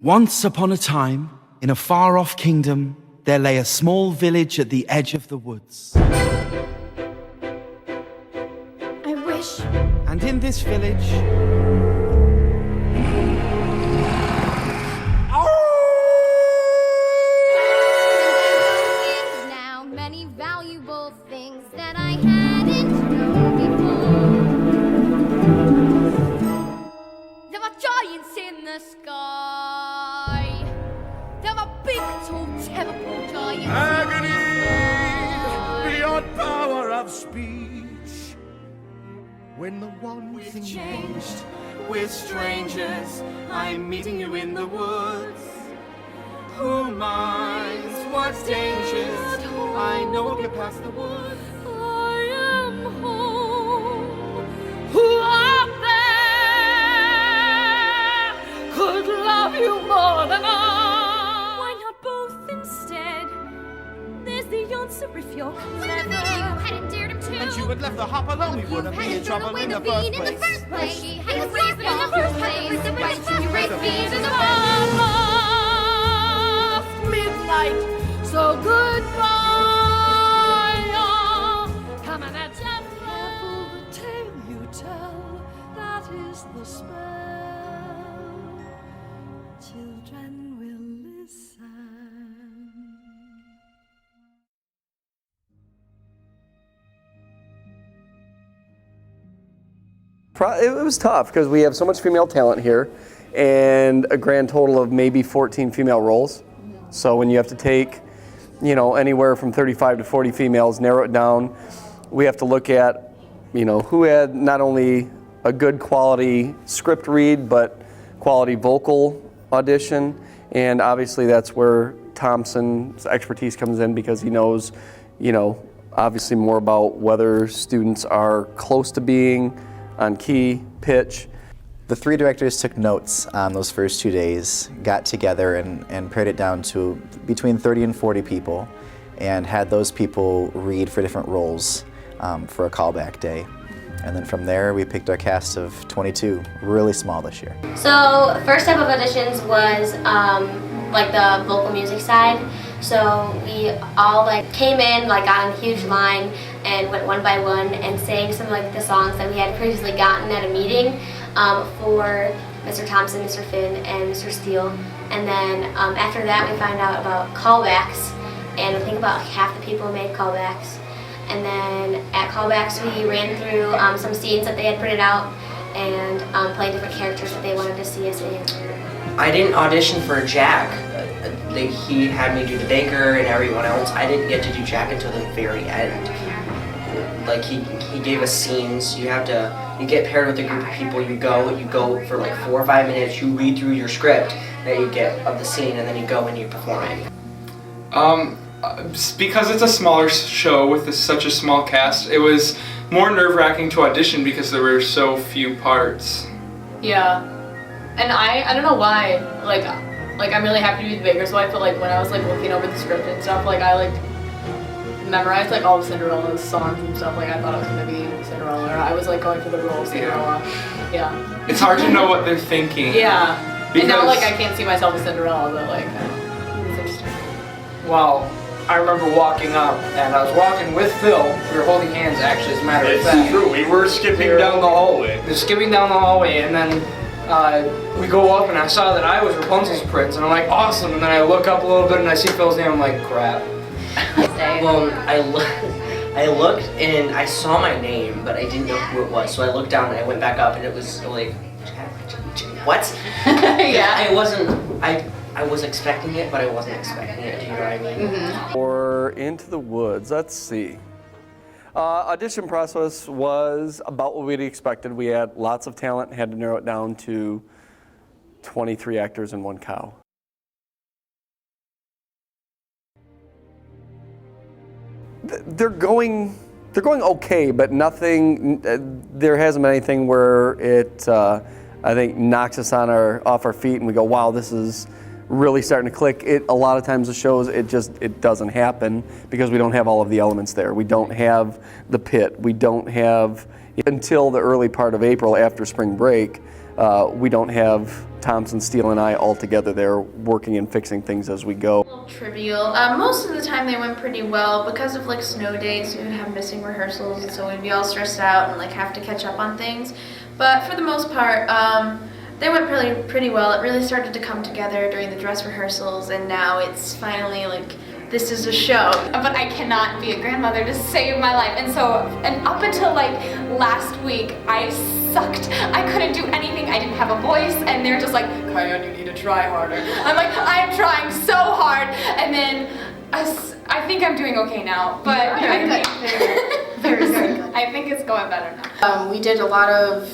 Once upon a time, in a far-off kingdom, there lay a small village at the edge of the woods. I wish. And in this village... Now many valuable things that I hadn't known before. There were giants in the sky. There were big, tall, terrible giants. Agony beyond power of speech. When the one thing changed, we're strangers. I'm meeting you in the woods. Who minds what's dangers? I know we'll get past the woods. I am home. Who out there could love you more than I? Why not both instead? There's the answer if you're clever. You hadn't dared him to. And you had left the hop alone, we wouldn't be in trouble in the first place. He had raised me in the first place. You raised me into the past midnight. So goodbye, y'all. Come on, that's careful the tale you tell. That is the spell. Children will listen. It was tough because we have so much female talent here and a grand total of maybe 14 female roles. So when you have to take, anywhere from 35 to 40 females, narrow it down, we have to look at, who had not only a good quality script read, but quality vocal audition. And obviously that's where Thompson's expertise comes in because he knows, obviously more about whether students are close to being on key, pitch. The three directors took notes on those first 2 days, got together and pared it down to between 30 and 40 people, and had those people read for different roles for a callback day. And then from there, we picked our cast of 22, really small this year. So first type of auditions was like the vocal music side. So we all came in on a huge line and went one by one and sang some of the songs that we had previously gotten at a meeting for Mr. Thompson, Mr. Finn, and Mr. Steele. And then after that we found out about callbacks, and I think about half the people made callbacks. And then at callbacks we ran through some scenes that they had printed out and played different characters that they wanted to see us in. I didn't audition for Jack. He had me do the baker and everyone else. I didn't get to do Jack until the very end. He gave us scenes. You get paired with a group of people. You go for 4 or 5 minutes. You read through your script that you get of the scene, and then you go and you perform it. Because it's a smaller show with such a small cast, it was more nerve-wracking to audition because there were so few parts. Yeah, and I don't know why, I'm really happy to be the baker's wife, but when I was looking over the script and stuff, I memorized all of Cinderella's songs and stuff. I thought I was gonna be Cinderella, or I was going for the role of Cinderella. Yeah. It's hard to know what they're thinking. Yeah. Because... And now I can't see myself as Cinderella, but it's interesting. Well, I remember walking up, and I was walking with Phil. We were holding hands, actually, as a matter of fact. It's true, we were skipping down the hallway. We were skipping down the hallway, and then we go up, and I saw that I was Rapunzel's prince, and I'm like, awesome. And then I look up a little bit, and I see Phil's name, I'm like, crap. Well, I looked and I saw my name, but I didn't know who it was. So I looked down and I went back up, and it was what? Yeah. I was expecting it, but I wasn't expecting it. Do you know what I mean? Mm-hmm. Or Into the Woods, let's see. Audition process was about what we'd expected. We had lots of talent, had to narrow it down to 23 actors and 1 cow. They're going okay, but nothing, there hasn't been anything where it, I think, knocks us off our feet and we go, wow, this is really starting to click. A lot of times the shows, it doesn't happen because we don't have all of the elements there. We don't have the pit. We don't have, until the early part of April after spring break, we don't have Thompson, Steele, and I all together there working and fixing things as we go. Trivial. Most of the time they went pretty well. Because of like snow days, we would have missing rehearsals, and so we'd be all stressed out and like have to catch up on things. But for the most part, they went pretty well. It really started to come together during the dress rehearsals, and now it's finally like, this is a show. But I cannot be a grandmother to save my life. And up until like last week, I sucked. I couldn't do anything. I didn't have a voice, and they're just like, Kyan, you need to try harder. I'm like, I'm trying so hard. And then I think I'm doing okay now. But very good. Very good. I think it's going better now. We did a lot of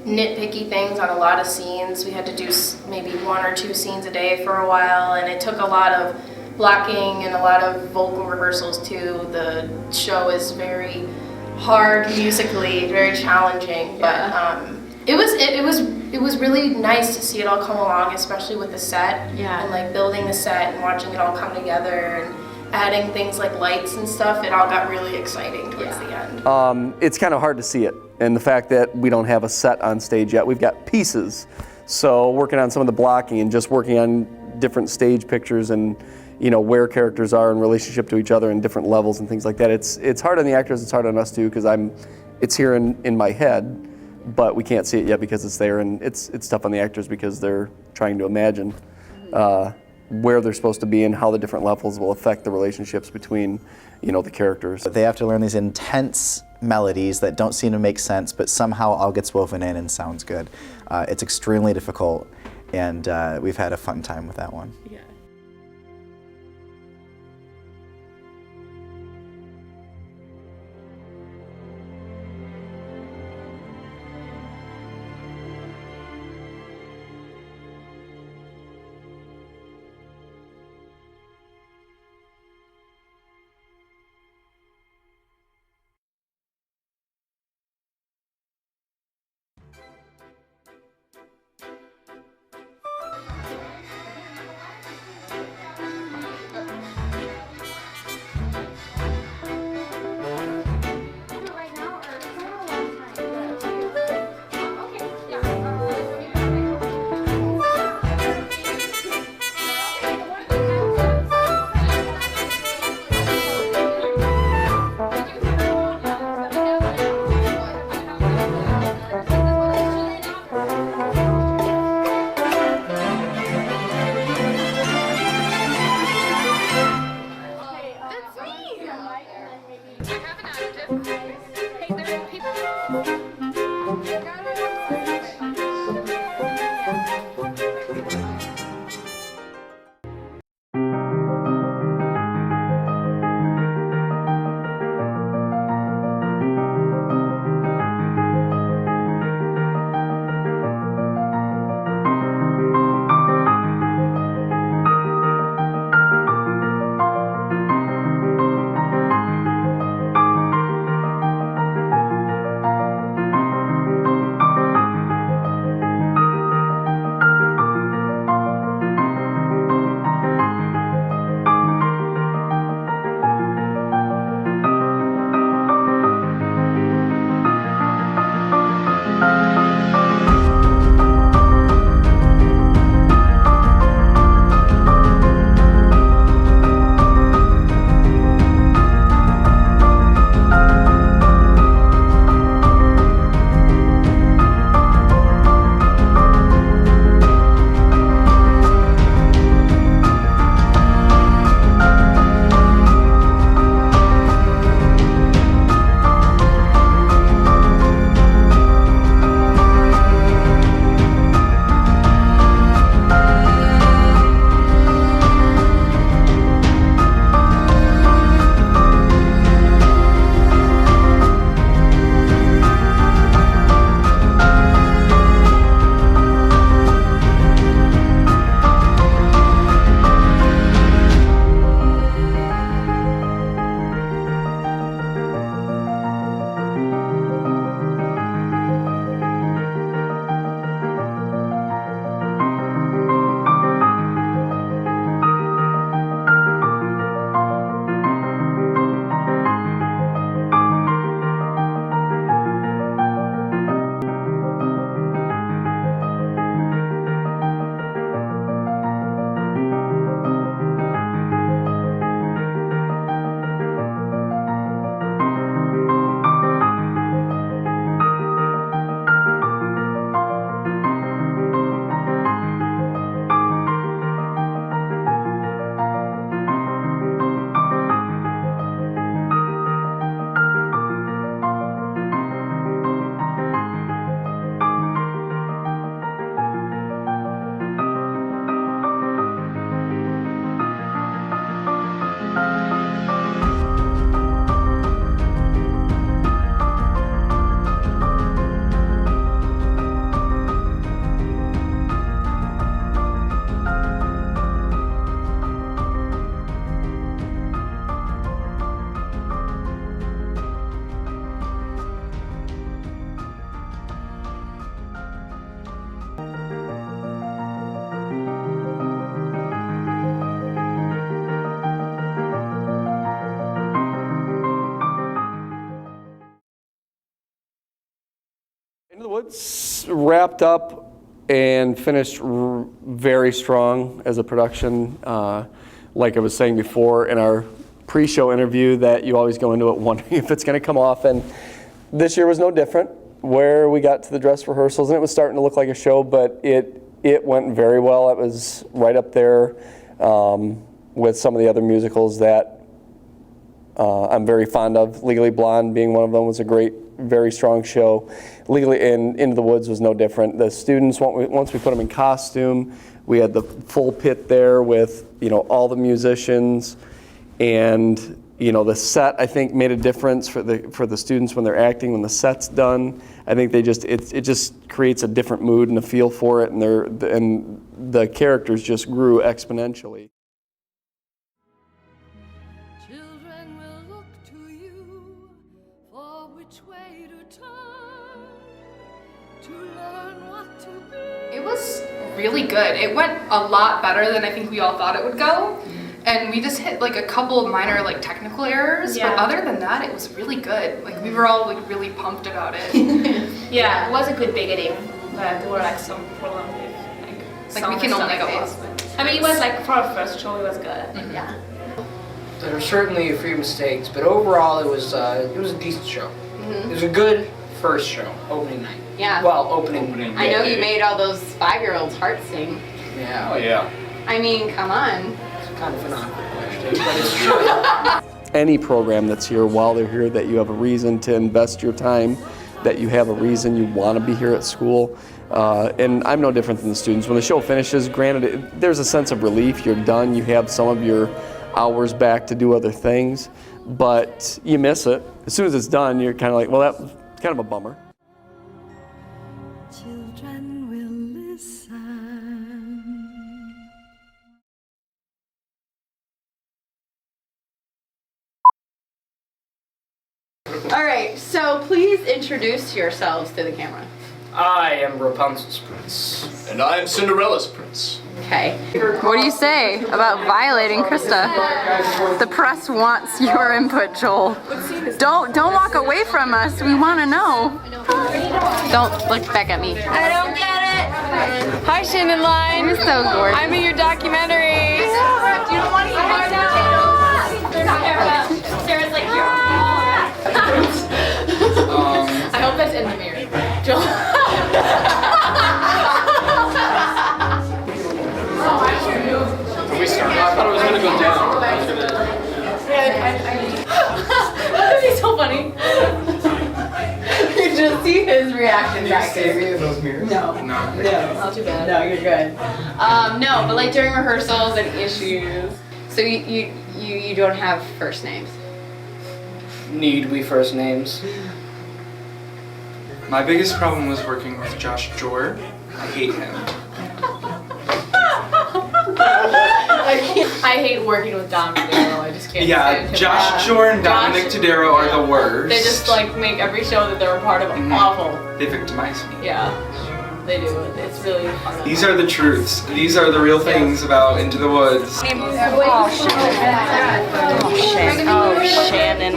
nitpicky things on a lot of scenes. We had to do maybe 1 or 2 scenes a day for a while, and it took a lot of blocking and a lot of vocal rehearsals too. The show is very hard musically, very challenging, but it was really nice to see it all come along, especially with the set, and like building the set and watching it all come together and adding things like lights and stuff. It all got really exciting towards the end. It's kind of hard to see it, and the fact that we don't have a set on stage yet. We've got pieces, so working on some of the blocking and just working on different stage pictures and where characters are in relationship to each other and different levels and things like that. It's hard on the actors, it's hard on us too, because it's here in my head, but we can't see it yet because it's there, and it's tough on the actors because they're trying to imagine where they're supposed to be and how the different levels will affect the relationships between the characters. They have to learn these intense melodies that don't seem to make sense, but somehow all gets woven in and sounds good. It's extremely difficult, and we've had a fun time with that one. Woods wrapped up and finished very strong as a production. Like I was saying before in our pre-show interview, that you always go into it wondering if it's going to come off, and this year was no different. Where we got to the dress rehearsals, and it was starting to look like a show, but it went very well. It was right up there with some of the other musicals that I'm very fond of. Legally Blonde being one of them was a great, very strong show. Legally, and Into the Woods was no different. The students, once we put them in costume, we had the full pit there with, you know, all the musicians, and you know, the set, I think, made a difference for the students when they're acting. When the set's done, I think it just creates a different mood and a feel for it, and the characters just grew exponentially. Children will look to you for which way to turn, to learn what to be. It was really good. It went a lot better than I think we all thought it would go. And we just hit like a couple of minor like technical errors, but other than that, it was really good. Like we were all like really pumped about it. Yeah, it was a good beginning, but there were like some problems with Like we can only go up. I mean, it was like for our first show, it was good. Yeah. There were certainly a few mistakes, but overall it was a decent show. It was a good first show, opening night. Yeah. Well, opening. I know you made all those 5-year-olds heart sing. Yeah. Oh yeah. I mean, come on. Kind of an awkward question, but it's true. Any program that's here while they're here, that you have a reason to invest your time, that you have a reason you want to be here at school. And I'm no different than the students. When the show finishes, granted, there's a sense of relief. You're done. You have some of your hours back to do other things, but you miss it. As soon as it's done, you're kind of like, well, that was kind of a bummer. Children will listen. All right, so please introduce yourselves to the camera. I am Rapunzel's prince. And I am Cinderella's prince. Okay. What do you say about violating Krista? The press wants your input, Joel. Don't walk away from us. We want to know. Don't look back at me. I don't get it. Hi, Shannon Line. You're so gorgeous. I'm in your documentary. You don't want to eat my Sarah's like, I hope that's in the mirror. Joel. Can we start? I thought it was going to go down. That'd be so funny. You just see his reaction back there. me in those mirrors? No. No. Not too bad. No, you're good. No, but like during rehearsals and issues, so you don't have first names. Need we first names? My biggest problem was working with Josh Jor. I hate him. I hate working with Dominic Tadero. I just can't stand Yeah, him. Josh Jor and Dominic Tadero are the worst. They just like make every show that they're a part of awful. They victimize me. Yeah, they do. It's really hard. These are the truths. These are the real things about Into the Woods. Oh, Shannon.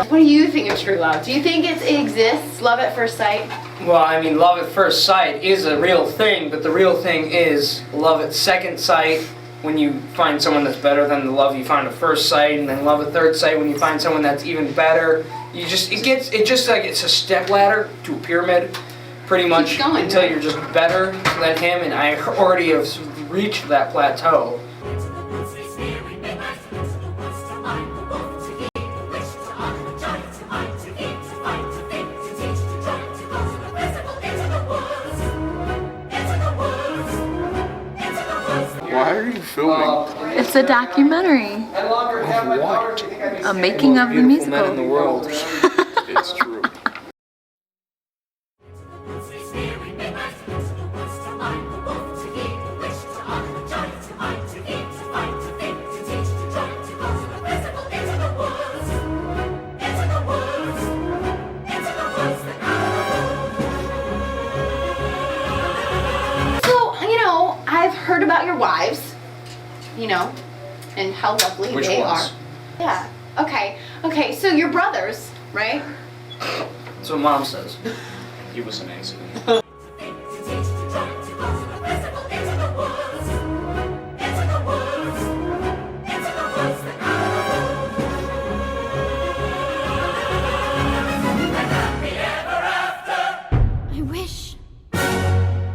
What do you think of true love? Do you think it exists? Love at first sight? Well, I mean, love at first sight is a real thing, but the real thing is love at second sight when you find someone that's better than the love you find at first sight, and then love at third sight when you find someone that's even better. It's a step ladder to a pyramid, pretty much, going, until right? you're just better than him, and I already have reached that plateau. Why are you filming? It's a documentary. Of what? A making of the Beautiful men in the musical. world. It's true. I've heard about your wives, and how lovely Which they ones? are. Yeah. Okay. So your brothers, right? That's what Mom says. He was an accident.